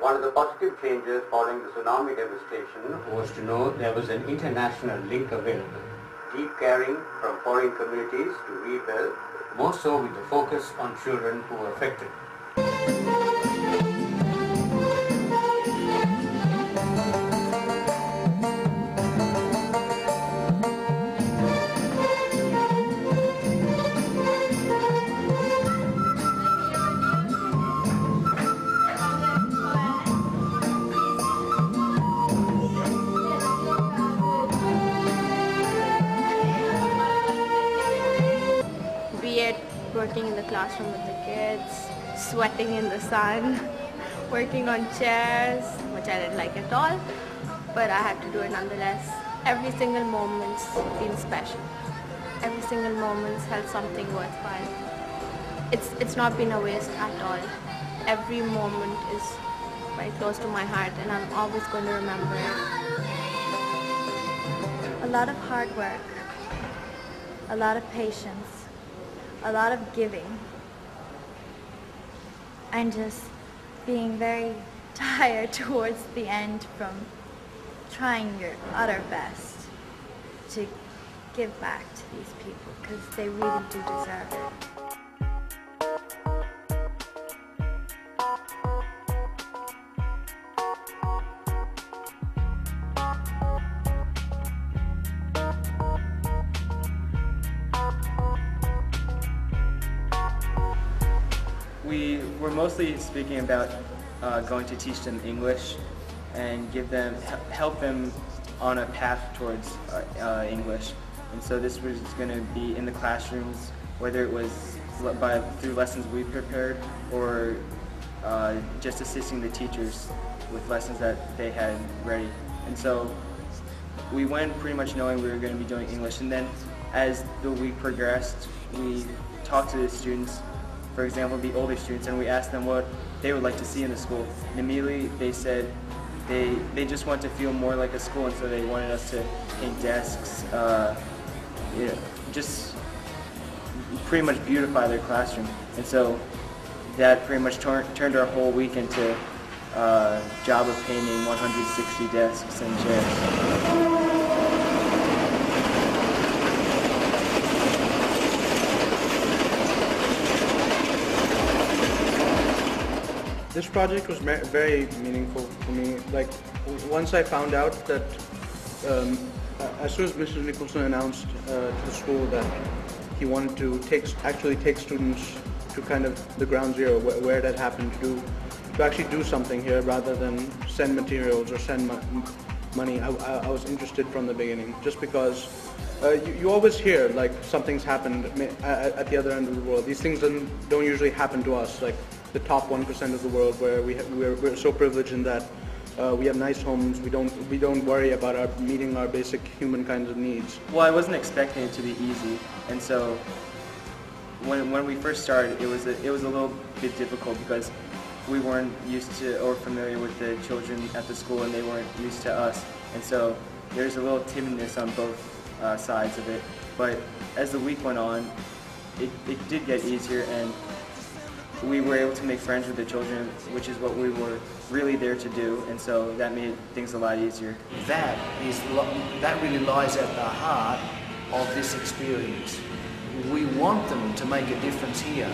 One of the positive changes following the tsunami devastation was to know there was an international link available. Deep caring from foreign communities to rebuild, more so with the focus on children who were affected. Be it working in the classroom with the kids, sweating in the sun, working on chairs, which I didn't like at all, but I had to do it nonetheless. Every single moment feels special. Every single moment held something worthwhile. It's not been a waste at all. Every moment is very close to my heart, and I'm always going to remember it. A lot of hard work, a lot of patience, a lot of giving, and just being very tired towards the end from trying your utter best to give back to these people, because they really do deserve it. We were mostly speaking about going to teach them English and help them on a path towards English. And so this was going to be in the classrooms, whether it was through lessons we prepared or just assisting the teachers with lessons that they had ready. And so we went pretty much knowing we were going to be doing English. And then as the week progressed, we talked to the students, for example, the older students, and we asked them what they would like to see in the school. And immediately they said they just want to feel more like a school, and so they wanted us to paint desks, just pretty much beautify their classroom. And so that pretty much turned our whole week into a job of painting 160 desks and chairs. This project was very meaningful for me. Like, once I found out that, as soon as Mr. Nicholson announced to the school that he wanted to actually take students to kind of the ground zero where that happened, to actually do something here rather than send materials or send money, I was interested from the beginning, just because you always hear like something's happened at the other end of the world. These things don't usually happen to us, like the top 1% of the world, where we're so privileged in that we have nice homes. We don't worry about meeting our basic human kinds of needs. Well, I wasn't expecting it to be easy, and so when we first started, it was a little bit difficult because we weren't used to or familiar with the children at the school, and they weren't used to us, and so there's a little timidness on both sides of it. But as the week went on, it did get easier, and we were able to make friends with the children, which is what we were really there to do, and so that made things a lot easier. That really lies at the heart of this experience. We want them to make a difference here,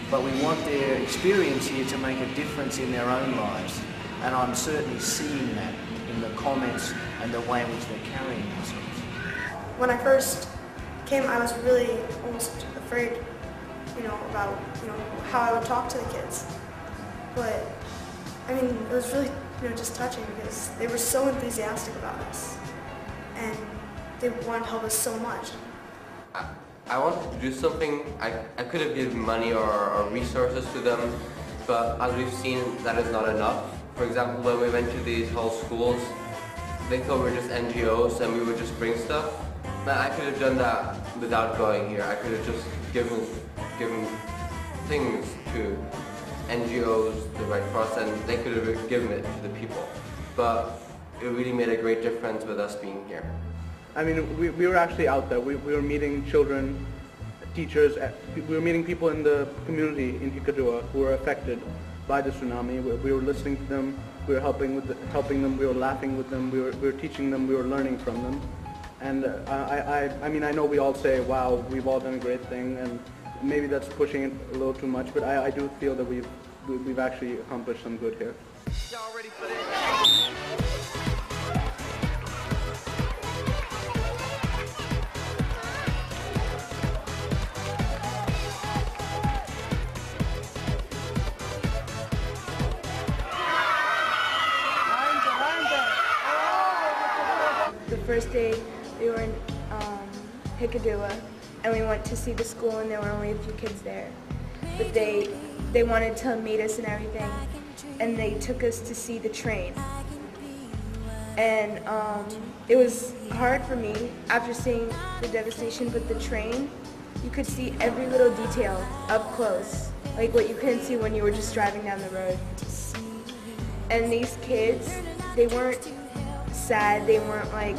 but we want their experience here to make a difference in their own lives. And I'm certainly seeing that in the comments and the way in which they're carrying themselves. When I first came, I was really almost afraid, about, how I would talk to the kids. But, I mean, it was really, just touching because they were so enthusiastic about us. And they wanted to help us so much. I wanted to do something. I could have given money or resources to them, but as we've seen, that is not enough. For example, when we went to these whole schools, they thought we were just NGOs and we would just bring stuff. But I could have done that without going here. I could have just given things to NGOs, the Red Cross, and they could have given it to the people. But it really made a great difference with us being here. I mean, we were actually out there. We were meeting children, teachers, we were meeting people in the community in Hikkaduwa who were affected. by the tsunami. We were listening to them, we were helping them, we were laughing with them, we were teaching them, we were learning from them. And I mean, I know we all say, wow, we've all done a great thing, and maybe that's pushing it a little too much, but I do feel that we've actually accomplished some good here. Y'all ready for this? The first day we were in Hikkaduwa, and we went to see the school, and there were only a few kids there. But they wanted to meet us and everything, and they took us to see the train. And it was hard for me after seeing the devastation, but the train, you could see every little detail up close, like what you couldn't see when you were just driving down the road. And these kids, they weren't sad, they weren't like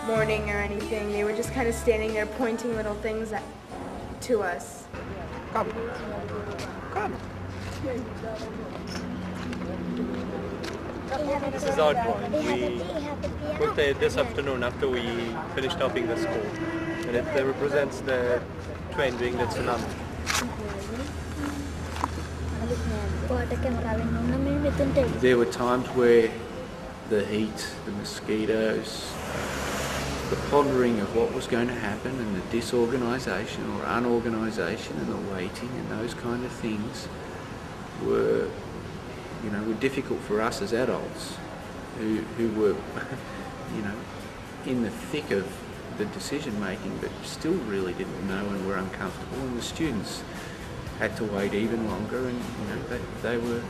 mourning or anything, they were just kind of standing there pointing little things to us. Come. Come. This is our drawing. We put it this afternoon after we finished helping the school. And it represents the train doing the tsunami. There were times where the heat, the mosquitoes, the pondering of what was going to happen and the disorganisation or unorganisation and the waiting and those kind of things were difficult for us as adults who were, in the thick of the decision making but still really didn't know and were uncomfortable, and the students had to wait even longer, and they were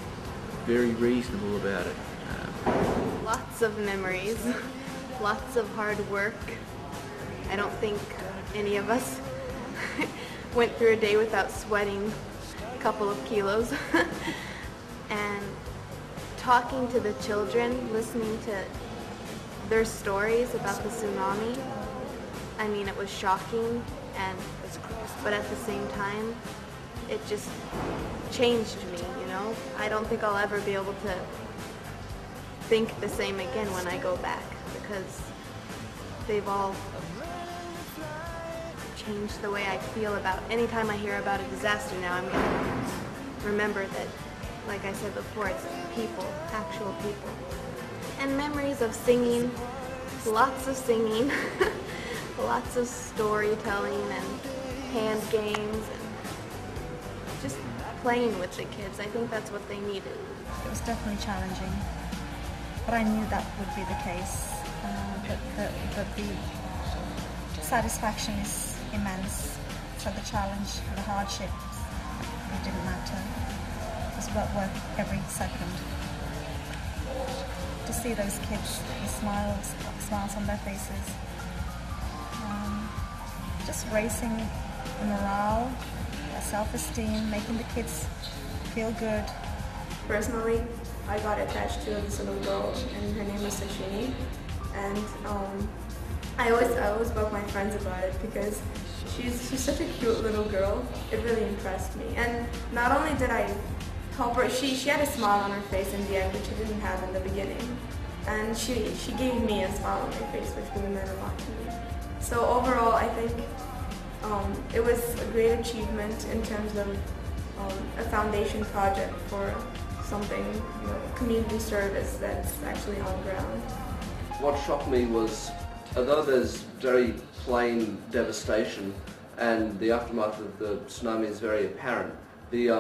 very reasonable about it. Lots of memories, lots of hard work. I don't think any of us went through a day without sweating a couple of kilos. And talking to the children, listening to their stories about the tsunami, I mean, it was shocking, but at the same time, it just changed me, I don't think I'll ever be able to think the same again when I go back, because they've all changed the way I feel about, anytime I hear about a disaster now, I'm going to remember that, like I said before, it's people, actual people. And memories of singing, lots of singing, lots of storytelling and hand games, and just playing with the kids. I think that's what they needed. It was definitely challenging, but I knew that would be the case. But the satisfaction is immense. So the challenge, the hardships, it didn't matter. It was worth every second. To see those kids, the smiles on their faces, just raising the morale, their self-esteem, making the kids feel good. Personally, I got attached to this little girl, and her name was Sashini, and I always bug my friends about it because she's such a cute little girl. It really impressed me, and not only did I help her, she had a smile on her face in the end, which she didn't have in the beginning, and she gave me a smile on my face, which really meant a lot to me. So overall, I think it was a great achievement in terms of a foundation project for something, community service that's actually on ground. What shocked me was, although there's very plain devastation and the aftermath of the tsunami is very apparent, the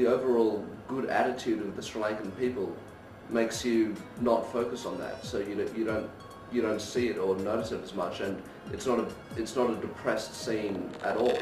overall good attitude of the Sri Lankan people makes you not focus on that, so you don't see it or notice it as much, and it's not a depressed scene at all.